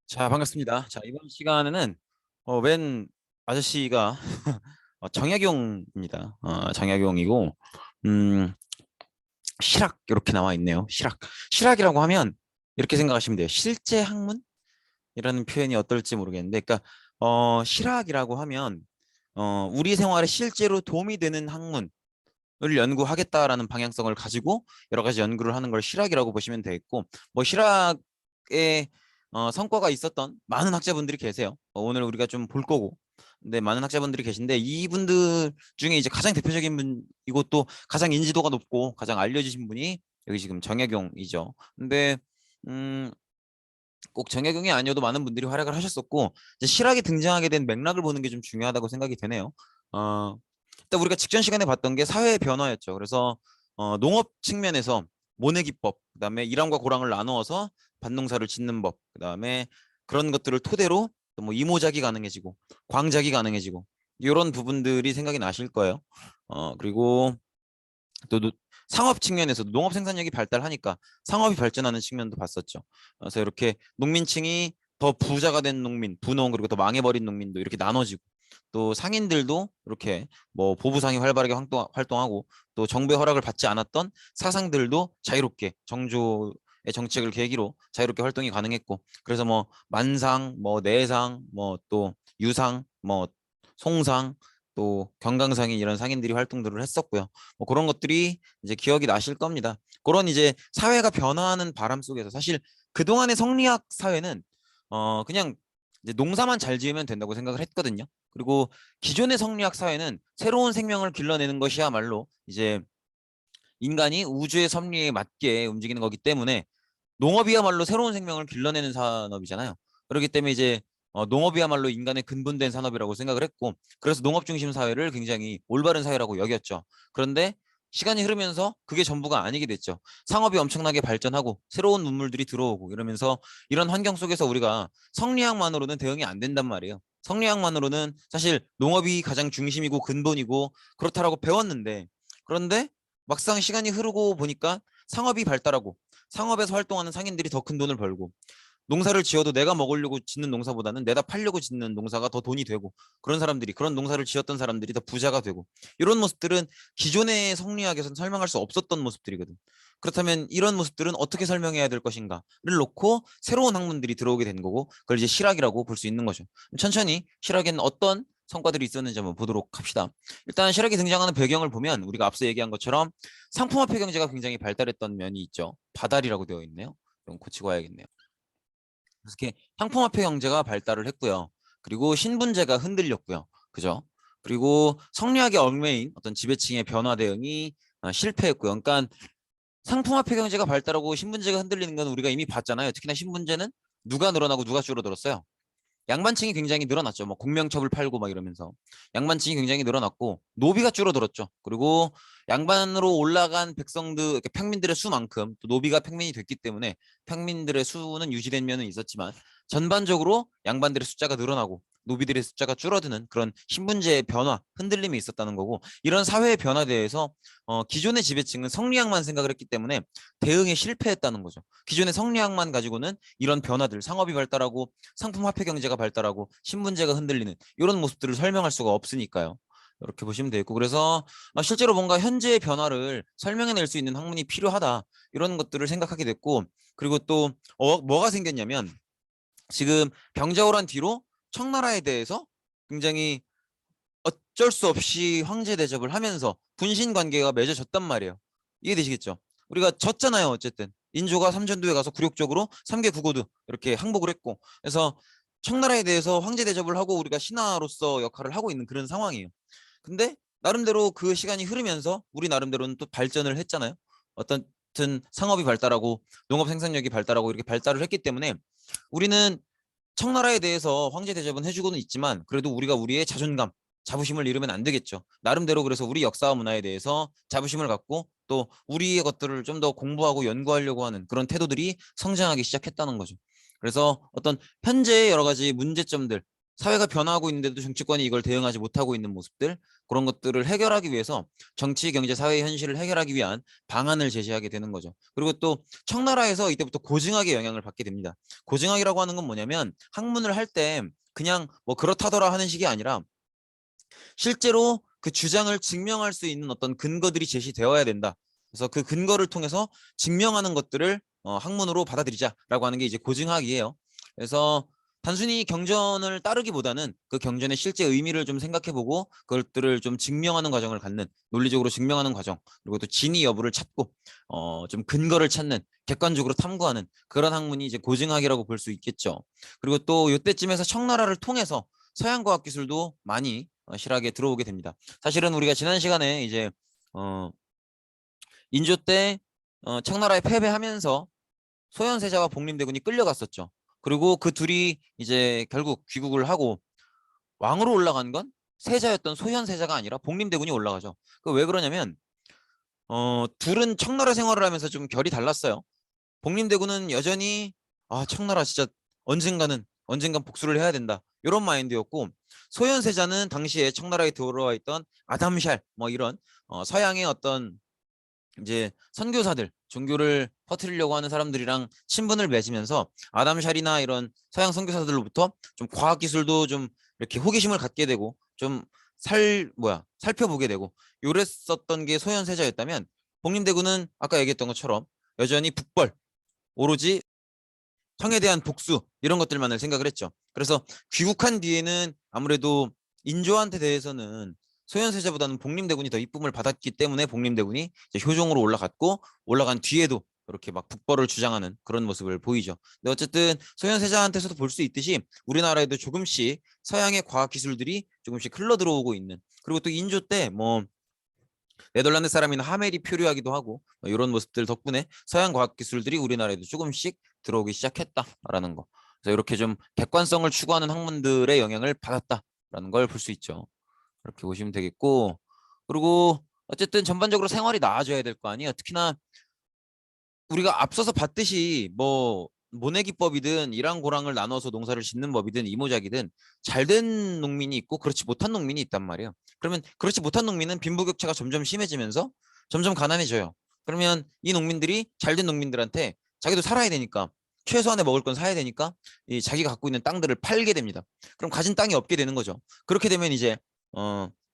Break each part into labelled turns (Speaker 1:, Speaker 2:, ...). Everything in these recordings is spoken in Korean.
Speaker 1: 자, 반갑습니다. 자, 이번 시간에는 웬 아저씨가 정약용입니다. 정약용이고 실학 이렇게 나와 있네요. 실학이라고 하면 이렇게 생각하시면 돼요. 실제 학문이라는 표현이 어떨지 모르겠는데, 그러니까 실학이라고 하면 우리 생활에 실제로 도움이 되는 학문을 연구하겠다라는 방향성을 가지고 여러 가지 연구를 하는 걸 실학이라고 보시면 되겠고, 뭐 실학의 성과가 있었던 많은 학자분들이 계세요. 오늘 우리가 좀 볼 거고, 근데 많은 학자분들이 계신데 이분들 중에 이제 가장 대표적인 분이고 또 가장 인지도가 높고 가장 알려지신 분이 여기 지금 정약용이죠. 근데 음, 꼭 정약용이 아니어도 많은 분들이 활약을 하셨었고, 이제 실학이 등장하게 된 맥락을 보는 게 좀 중요하다고 생각이 되네요. 일단 우리가 직전 시간에 봤던 게 사회의 변화였죠. 그래서 농업 측면에서 모내기법, 그다음에 일함과 고랑을 나누어서 밭농사를 짓는 법, 그다음에 그런 것들을 토대로 또뭐 이모작이 가능해지고 광작이 가능해지고 이런 부분들이 생각이 나실 거예요. 그리고 또 상업 측면에서도 농업 생산력이 발달하니까 상업이 발전하는 측면도 봤었죠. 그래서 이렇게 농민층이 더 부자가 된 농민, 부농, 그리고 더 망해버린 농민도 이렇게 나눠지고, 또 상인들도 이렇게 뭐 보부상이 활발하게 활동하고, 또 정부의 허락을 받지 않았던 사상들도 자유롭게 정조의 정책을 계기로 자유롭게 활동이 가능했고, 그래서 뭐 만상, 뭐 내상, 뭐 또 유상, 뭐 송상, 또 경강상인 이런 상인들이 활동들을 했었고요. 뭐 그런 것들이 이제 기억이 나실 겁니다. 그런 이제 사회가 변화하는 바람 속에서 사실 그동안의 성리학 사회는 그냥 이제 농사만 잘 지으면 된다고 생각을 했거든요. 그리고 기존의 성리학 사회는 새로운 생명을 길러내는 것이야말로 이제 인간이 우주의 섭리에 맞게 움직이는 거기 때문에 농업이야말로 새로운 생명을 길러내는 산업이잖아요. 그렇기 때문에 이제 농업이야말로 인간의 근본된 산업이라고 생각을 했고, 그래서 농업 중심 사회를 굉장히 올바른 사회라고 여겼죠. 그런데 시간이 흐르면서 그게 전부가 아니게 됐죠. 상업이 엄청나게 발전하고 새로운 문물들이 들어오고 이러면서 이런 환경 속에서 우리가 성리학만으로는 대응이 안 된단 말이에요. 성리학만으로는 사실 농업이 가장 중심이고 근본이고 그렇다라고 배웠는데, 그런데 막상 시간이 흐르고 보니까 상업이 발달하고 상업에서 활동하는 상인들이 더 큰 돈을 벌고, 농사를 지어도 내가 먹으려고 짓는 농사보다는 내다 팔려고 짓는 농사가 더 돈이 되고, 그런 사람들이, 그런 농사를 지었던 사람들이 더 부자가 되고, 이런 모습들은 기존의 성리학에서는 설명할 수 없었던 모습들이거든. 그렇다면 이런 모습들은 어떻게 설명해야 될 것인가를 놓고 새로운 학문들이 들어오게 된 거고, 그걸 이제 실학이라고 볼 수 있는 거죠. 천천히 실학에는 어떤 성과들이 있었는지 한번 보도록 합시다. 일단 실학이 등장하는 배경을 보면 우리가 앞서 얘기한 것처럼 상품화폐 경제가 굉장히 발달했던 면이 있죠. 바달이라고 되어 있네요. 좀 고치고 와야겠네요. 그래서 이렇게 상품화폐 경제가 발달을 했고요. 그리고 신분제가 흔들렸고요. 그죠? 그리고 성리학의 얽매인 어떤 지배층의 변화 대응이 실패했고요. 그러니까 상품화폐 경제가 발달하고 신분제가 흔들리는 건 우리가 이미 봤잖아요. 특히나 신분제는 누가 늘어나고 누가 줄어들었어요. 양반층이 굉장히 늘어났죠. 뭐 공명첩을 팔고 막 이러면서 양반층이 굉장히 늘어났고 노비가 줄어들었죠. 그리고 양반으로 올라간 백성들, 평민들의 수만큼 또 노비가 평민이 됐기 때문에 평민들의 수는 유지된 면은 있었지만 전반적으로 양반들의 숫자가 늘어나고 노비들의 숫자가 줄어드는 그런 신분제의 변화, 흔들림이 있었다는 거고, 이런 사회의 변화에 대해서 기존의 지배층은 성리학만 생각을 했기 때문에 대응에 실패했다는 거죠. 기존의 성리학만 가지고는 이런 변화들, 상업이 발달하고 상품 화폐 경제가 발달하고 신분제가 흔들리는 이런 모습들을 설명할 수가 없으니까요. 이렇게 보시면 되겠고, 그래서 실제로 뭔가 현재의 변화를 설명해낼 수 있는 학문이 필요하다, 이런 것들을 생각하게 됐고, 그리고 또 뭐가 생겼냐면 지금 병자호란 뒤로 청나라에 대해서 굉장히 어쩔 수 없이 황제 대접을 하면서 분신 관계가 맺어졌단 말이에요. 이해되시겠죠? 우리가 졌잖아요. 어쨌든 인조가 삼전도에 가서 굴욕적으로 삼개 구고도 이렇게 항복을 했고, 그래서 청나라에 대해서 황제 대접을 하고 우리가 신하로서 역할을 하고 있는 그런 상황이에요. 근데 나름대로 그 시간이 흐르면서 우리 나름대로는 또 발전을 했잖아요. 어떤 상업이 발달하고 농업 생산력이 발달하고 이렇게 발달을 했기 때문에 우리는 청나라에 대해서 황제 대접은 해주고는 있지만 그래도 우리가 우리의 자존감, 자부심을 잃으면 안 되겠죠. 나름대로 그래서 우리 역사와 문화에 대해서 자부심을 갖고 또 우리의 것들을 좀 더 공부하고 연구하려고 하는 그런 태도들이 성장하기 시작했다는 거죠. 그래서 어떤 현재의 여러 가지 문제점들, 사회가 변화하고 있는데도 정치권이 이걸 대응하지 못하고 있는 모습들, 그런 것들을 해결하기 위해서 정치, 경제, 사회 현실을 해결하기 위한 방안을 제시하게 되는 거죠. 그리고 또 청나라에서 이때부터 고증학의 영향을 받게 됩니다. 고증학이라고 하는 건 뭐냐면 학문을 할 때 그냥 뭐 그렇다더라 하는 식이 아니라 실제로 그 주장을 증명할 수 있는 어떤 근거들이 제시되어야 된다. 그래서 그 근거를 통해서 증명하는 것들을 학문으로 받아들이자라고 하는 게 이제 고증학이에요. 그래서 단순히 경전을 따르기보다는 그 경전의 실제 의미를 좀 생각해보고 그것들을 좀 증명하는 과정을 갖는, 논리적으로 증명하는 과정, 그리고 또 진위 여부를 찾고 좀 근거를 찾는, 객관적으로 탐구하는 그런 학문이 이제 고증학이라고 볼 수 있겠죠. 그리고 또 이때쯤에서 청나라를 통해서 서양 과학 기술도 많이 실학에 들어오게 됩니다. 사실은 우리가 지난 시간에 이제 어, 인조 때 청나라에 패배하면서 소현세자와 복림대군이 끌려갔었죠. 그리고 그 둘이 이제 결국 귀국을 하고 왕으로 올라간 건 세자였던 소현세자가 아니라 복림대군이 올라가죠. 그 왜 그러냐면 둘은 청나라 생활을 하면서 좀 결이 달랐어요. 복림대군은 여전히 청나라 진짜 언젠간 복수를 해야 된다, 이런 마인드였고, 소현세자는 당시에 청나라에 들어와 있던 아담샬 뭐 이런 서양의 어떤 이제 선교사들, 종교를 퍼뜨리려고 하는 사람들이랑 친분을 맺으면서 아담샬이나 이런 서양 선교사들로부터 좀 과학 기술도 좀 이렇게 호기심을 갖게 되고 좀 살펴보게 되고 요랬었던 게 소현세자였다면, 복림대군은 아까 얘기했던 것처럼 여전히 북벌, 오로지 청에 대한 복수, 이런 것들만을 생각을 했죠. 그래서 귀국한 뒤에는 아무래도 인조한테 대해서는 소현세자보다는 복림대군이 더 이쁨을 받았기 때문에 복림대군이 이제 효종으로 올라갔고, 올라간 뒤에도 이렇게 막 북벌을 주장하는 그런 모습을 보이죠. 근데 어쨌든 소현세자한테서도 볼 수 있듯이 우리나라에도 조금씩 서양의 과학 기술들이 조금씩 흘러 들어오고 있는, 그리고 또 인조 때 뭐 네덜란드 사람인 하멜이 표류하기도 하고 이런 모습들 덕분에 서양 과학 기술들이 우리나라에도 조금씩 들어오기 시작했다라는 거. 그래서 이렇게 좀 객관성을 추구하는 학문들의 영향을 받았다라는 걸 볼 수 있죠. 그렇게 보시면 되겠고, 그리고 어쨌든 전반적으로 생활이 나아져야 될 거 아니에요. 특히나 우리가 앞서서 봤듯이 뭐 모내기법이든 이랑고랑을 나눠서 농사를 짓는 법이든 이모작이든 잘된 농민이 있고 그렇지 못한 농민이 있단 말이에요. 그러면 그렇지 못한 농민은 빈부격차가 점점 심해지면서 점점 가난해져요. 그러면 이 농민들이 잘된 농민들한테 자기도 살아야 되니까 최소한의 먹을 건 사야 되니까 이 자기가 갖고 있는 땅들을 팔게 됩니다. 그럼 가진 땅이 없게 되는 거죠. 그렇게 되면 이제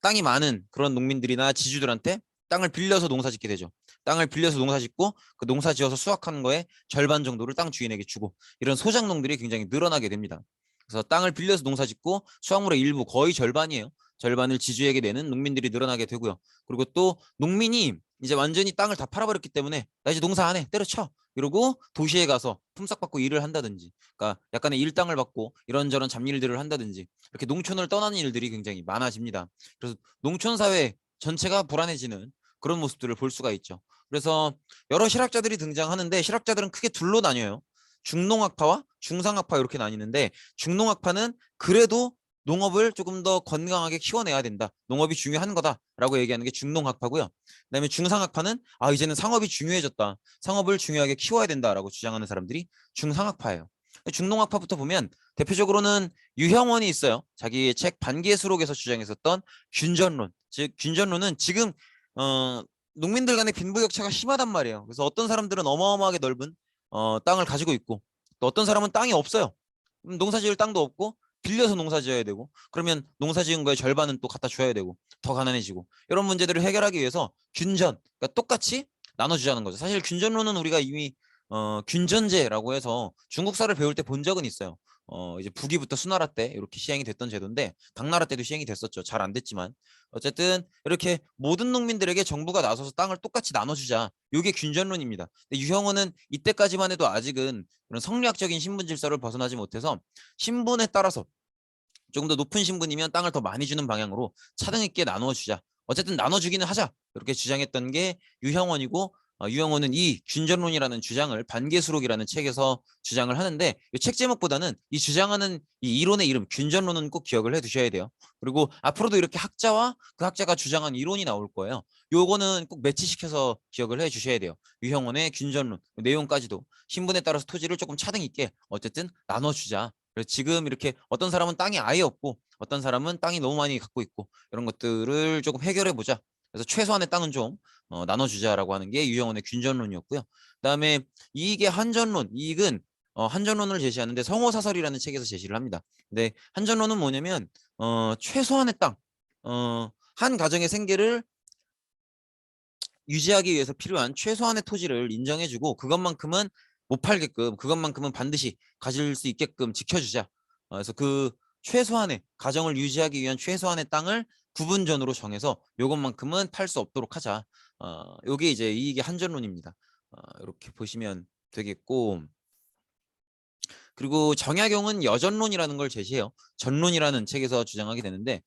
Speaker 1: 땅이 많은 그런 농민들이나 지주들한테 땅을 빌려서 농사 짓게 되죠. 땅을 빌려서 농사 짓고 그 농사 지어서 수확하는 거에 절반 정도를 땅 주인에게 주고, 이런 소작농들이 굉장히 늘어나게 됩니다. 그래서 땅을 빌려서 농사 짓고 수확물의 일부, 거의 절반이에요. 절반을 지주에게 내는 농민들이 늘어나게 되고요. 그리고 또 농민이 이제 완전히 땅을 다 팔아버렸기 때문에 나 이제 농사 안 해, 때려쳐, 이러고 도시에 가서 품삯받고 일을 한다든지, 그러니까 약간의 일당을 받고 이런저런 잡일들을 한다든지, 이렇게 농촌을 떠나는 일들이 굉장히 많아집니다. 그래서 농촌 사회 전체가 불안해지는 그런 모습들을 볼 수가 있죠. 그래서 여러 실학자들이 등장하는데 실학자들은 크게 둘로 나뉘어요. 중농학파와 중상학파, 이렇게 나뉘는데, 중농학파는 그래도 농업을 조금 더 건강하게 키워내야 된다, 농업이 중요한 거다라고 얘기하는 게 중농학파고요. 그다음에 중상학파는 이제는 상업이 중요해졌다, 상업을 중요하게 키워야 된다라고 주장하는 사람들이 중상학파예요. 중농학파부터 보면 대표적으로는 유형원이 있어요. 자기의 책 반개수록에서 주장했었던 균전론. 즉 균전론은 지금 어, 농민들 간의 빈부격차가 심하단 말이에요. 그래서 어떤 사람들은 어마어마하게 넓은 땅을 가지고 있고, 또 어떤 사람은 땅이 없어요. 농사 지을 땅도 없고 빌려서 농사 지어야 되고, 그러면 농사 지은 거에 절반은 또 갖다 줘야 되고 더 가난해지고, 이런 문제들을 해결하기 위해서 균전, 그러니까 똑같이 나눠주자는 거죠. 사실 균전론은 우리가 이미 균전제라고 해서 중국사를 배울 때 본 적은 있어요. 이제 북위부터 수나라 때 이렇게 시행이 됐던 제도인데, 당나라 때도 시행이 됐었죠. 잘 안 됐지만 어쨌든 이렇게 모든 농민들에게 정부가 나서서 땅을 똑같이 나눠주자, 이게 균전론입니다. 근데 유형원은 이때까지만 해도 아직은 그런 성리학적인 신분 질서를 벗어나지 못해서 신분에 따라서 조금 더 높은 신분이면 땅을 더 많이 주는 방향으로 차등 있게 나누어 주자, 어쨌든 나눠주기는 하자, 이렇게 주장했던 게 유형원이고, 유형원은 이 균전론이라는 주장을 반개수록이라는 책에서 주장을 하는데, 이 책 제목보다는 이 주장하는 이 이론의 이름 균전론은 꼭 기억을 해 두셔야 돼요. 그리고 앞으로도 이렇게 학자와 그 학자가 주장한 이론이 나올 거예요. 요거는 꼭 매치시켜서 기억을 해 주셔야 돼요. 유형원의 균전론 내용까지도 신분에 따라서 토지를 조금 차등 있게 어쨌든 나눠주자, 그래서 지금 이렇게 어떤 사람은 땅이 아예 없고 어떤 사람은 땅이 너무 많이 갖고 있고 이런 것들을 조금 해결해 보자. 그래서 최소한의 땅은 좀 나눠주자라고 하는 게 유영원의 균전론이었고요. 그다음에 이익의 한전론, 이익은 한전론을 제시하는데 성호사설이라는 책에서 제시를 합니다. 근데 한전론은 뭐냐면 최소한의 땅, 한 가정의 생계를 유지하기 위해서 필요한 최소한의 토지를 인정해주고 그것만큼은 못 팔게끔, 그것만큼은 반드시 가질 수 있게끔 지켜주자. 그래서 그 최소한의 가정을 유지하기 위한 최소한의 땅을 구분전으로 정해서 요것만큼은 팔 수 없도록 하자. 요게 이제 이익의 한전론입니다. 이렇게 보시면 되겠고, 그리고 정약용은 여전론이라는 걸 제시해요. 전론이라는 책에서 주장하게 되는데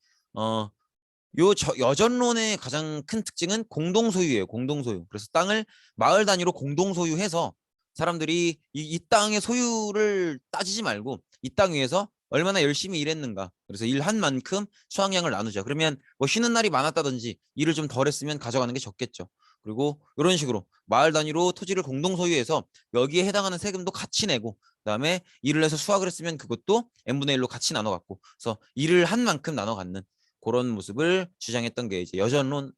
Speaker 1: 여전론의 가장 큰 특징은 공동소유예요. 공동소유. 그래서 땅을 마을 단위로 공동소유해서 사람들이 이 땅의 소유를 따지지 말고 이 땅 위에서 얼마나 열심히 일했는가. 그래서 일한 만큼 수확량을 나누자. 그러면 뭐 쉬는 날이 많았다든지 일을 좀 덜 했으면 가져가는 게 적겠죠. 그리고 이런 식으로 마을 단위로 토지를 공동소유해서 여기에 해당하는 세금도 같이 내고 그다음에 일을 해서 수확을 했으면 그것도 n분의 1로 같이 나눠 갖고 그래서 일을 한 만큼 나눠 갖는 그런 모습을 주장했던 게 이제 여전론이고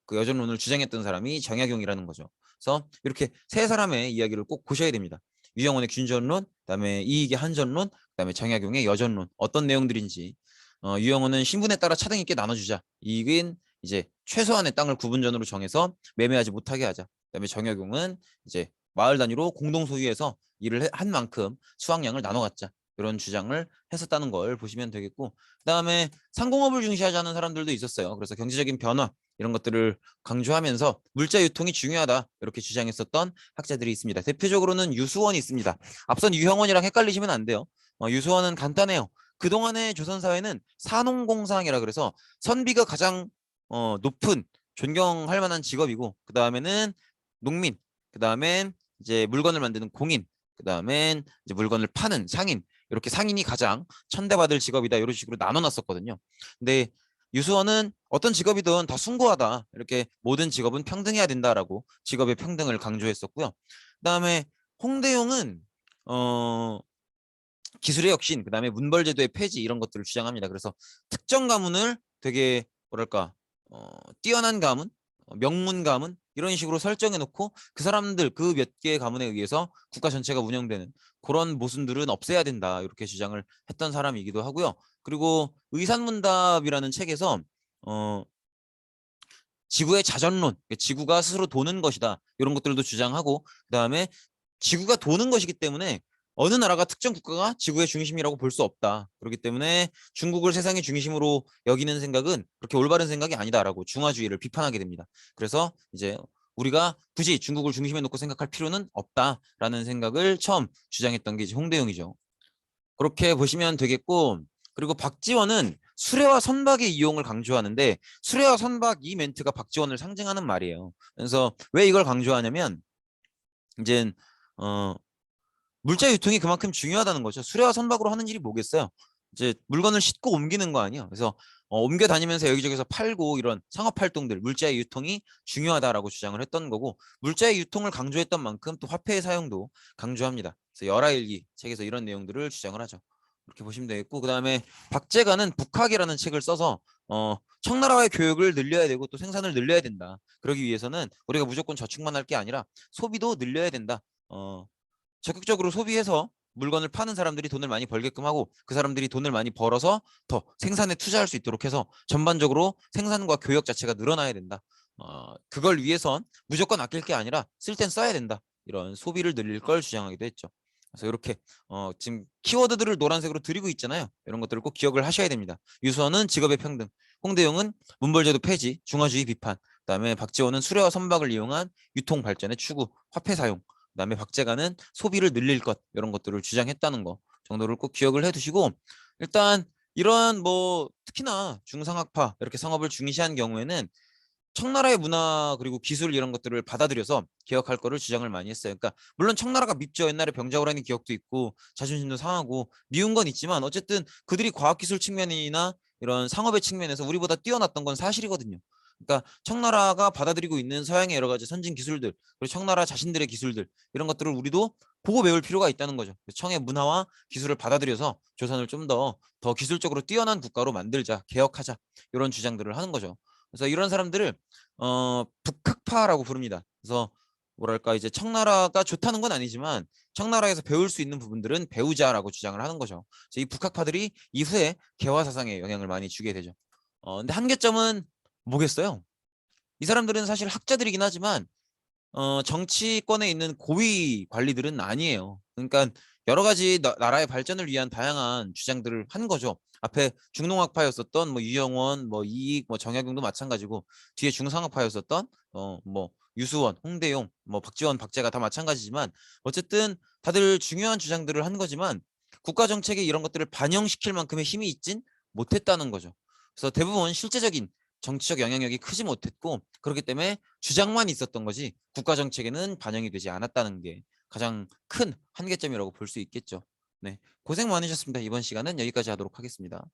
Speaker 1: 그 여전론을 주장했던 사람이 정약용이라는 거죠. 그래서 이렇게 세 사람의 이야기를 꼭 보셔야 됩니다. 유영원의 균전론, 그다음에 이익의 한전론, 그다음에 정약용의 여전론 어떤 내용들인지 유영원은 신분에 따라 차등 있게 나눠주자. 이익은 이제 최소한의 땅을 구분전으로 정해서 매매하지 못하게 하자. 그다음에 정약용은 이제 마을 단위로 공동 소유해서 일을 한 만큼 수확량을 나눠 갖자. 이런 주장을 했었다는 걸 보시면 되겠고 그다음에 상공업을 중시하자는 사람들도 있었어요. 그래서 경제적인 변화 이런 것들을 강조하면서 물자 유통이 중요하다 이렇게 주장했었던 학자들이 있습니다. 대표적으로는 유수원이 있습니다. 앞선 유형원이랑 헷갈리시면 안 돼요. 유수원은 간단해요. 그동안의 조선사회는 산업공상이라 그래서 선비가 가장 높은 존경할 만한 직업이고 그 다음에는 농민, 그 다음엔 이제 물건을 만드는 공인, 그 다음엔 이제 물건을 파는 상인 이렇게 상인이 가장 천대받을 직업이다 이런 식으로 나눠놨었거든요. 근데 유수원은 어떤 직업이든 다 숭고하다 이렇게 모든 직업은 평등해야 된다라고 직업의 평등을 강조했었고요. 그다음에 홍대용은 기술의 혁신, 그다음에 문벌제도의 폐지 이런 것들을 주장합니다. 그래서 특정 가문을 되게 뭐랄까 뛰어난 가문, 명문 가문 이런 식으로 설정해 놓고 그 사람들 그 몇 개의 가문에 의해서 국가 전체가 운영되는 그런 모순들은 없애야 된다 이렇게 주장을 했던 사람이기도 하고요. 그리고 의산문답이라는 책에서 지구의 자전론, 지구가 스스로 도는 것이다 이런 것들도 주장하고 그다음에 지구가 도는 것이기 때문에 어느 나라가 특정 국가가 지구의 중심이라고 볼 수 없다. 그렇기 때문에 중국을 세상의 중심으로 여기는 생각은 그렇게 올바른 생각이 아니다라고 중화주의를 비판하게 됩니다. 그래서 이제 우리가 굳이 중국을 중심에 놓고 생각할 필요는 없다라는 생각을 처음 주장했던 게 이제 홍대용이죠. 그렇게 보시면 되겠고 그리고 박지원은 수레와 선박의 이용을 강조하는데 수레와 선박 이 멘트가 박지원을 상징하는 말이에요. 그래서 왜 이걸 강조하냐면 이제 물자 유통이 그만큼 중요하다는 거죠. 수레와 선박으로 하는 일이 뭐겠어요? 이제 물건을 싣고 옮기는 거 아니에요. 그래서 옮겨 다니면서 여기저기서 팔고 이런 상업 활동들, 물자의 유통이 중요하다라고 주장을 했던 거고 물자의 유통을 강조했던 만큼 또 화폐의 사용도 강조합니다. 그래서 열하일기 책에서 이런 내용들을 주장을 하죠. 이렇게 보시면 되겠고 그다음에 박제가는 북학이라는 책을 써서 청나라의 교육을 늘려야 되고 또 생산을 늘려야 된다. 그러기 위해서는 우리가 무조건 저축만 할 게 아니라 소비도 늘려야 된다. 적극적으로 소비해서 물건을 파는 사람들이 돈을 많이 벌게끔 하고 그 사람들이 돈을 많이 벌어서 더 생산에 투자할 수 있도록 해서 전반적으로 생산과 교역 자체가 늘어나야 된다. 그걸 위해선 무조건 아낄 게 아니라 쓸 땐 써야 된다. 이런 소비를 늘릴 걸 주장하기도 했죠. 그래서 이렇게 지금 키워드들을 노란색으로 드리고 있잖아요. 이런 것들을 꼭 기억을 하셔야 됩니다. 유수원은 직업의 평등, 홍대용은 문벌제도 폐지, 중화주의 비판, 그다음에 박지원은 수레와 선박을 이용한 유통 발전의 추구, 화폐 사용, 그다음에 박제가는 소비를 늘릴 것 이런 것들을 주장했다는 거 정도를 꼭 기억을 해두시고 일단 이런 뭐 특히나 중상학파 이렇게 상업을 중시한 경우에는 청나라의 문화 그리고 기술 이런 것들을 받아들여서 개혁할 거를 주장을 많이 했어요. 그러니까 물론 청나라가 밉죠. 옛날에 병자호란의 기억도 있고 자존심도 상하고 미운 건 있지만 어쨌든 그들이 과학기술 측면이나 이런 상업의 측면에서 우리보다 뛰어났던 건 사실이거든요. 그러니까 청나라가 받아들이고 있는 서양의 여러 가지 선진 기술들, 그리고 청나라 자신들의 기술들, 이런 것들을 우리도 보고 배울 필요가 있다는 거죠. 청의 문화와 기술을 받아들여서 조선을 좀 더 기술적으로 뛰어난 국가로 만들자, 개혁하자, 이런 주장들을 하는 거죠. 그래서 이런 사람들을 북학파라고 부릅니다. 그래서 뭐랄까, 이제 청나라가 좋다는 건 아니지만 청나라에서 배울 수 있는 부분들은 배우자라고 주장을 하는 거죠. 그래서 이 북학파들이 이후에 개화 사상에 영향을 많이 주게 되죠. 근데 한계점은 뭐겠어요? 이 사람들은 사실 학자들이긴 하지만 정치권에 있는 고위 관리들은 아니에요. 그러니까 여러 가지 나라의 발전을 위한 다양한 주장들을 한 거죠. 앞에 중농학파였었던 뭐 유영원, 뭐 이익, 뭐 정약용도 마찬가지고, 뒤에 중상학파였었던 뭐 유수원, 홍대용, 뭐 박지원, 박재가 다 마찬가지지만, 어쨌든 다들 중요한 주장들을 한 거지만 국가 정책에 이런 것들을 반영시킬 만큼의 힘이 있진 못했다는 거죠. 그래서 대부분 실제적인 정치적 영향력이 크지 못했고, 그렇기 때문에 주장만 있었던 거지 국가 정책에는 반영이 되지 않았다는 게 가장 큰 한계점이라고 볼 수 있겠죠. 네, 고생 많으셨습니다. 이번 시간은 여기까지 하도록 하겠습니다.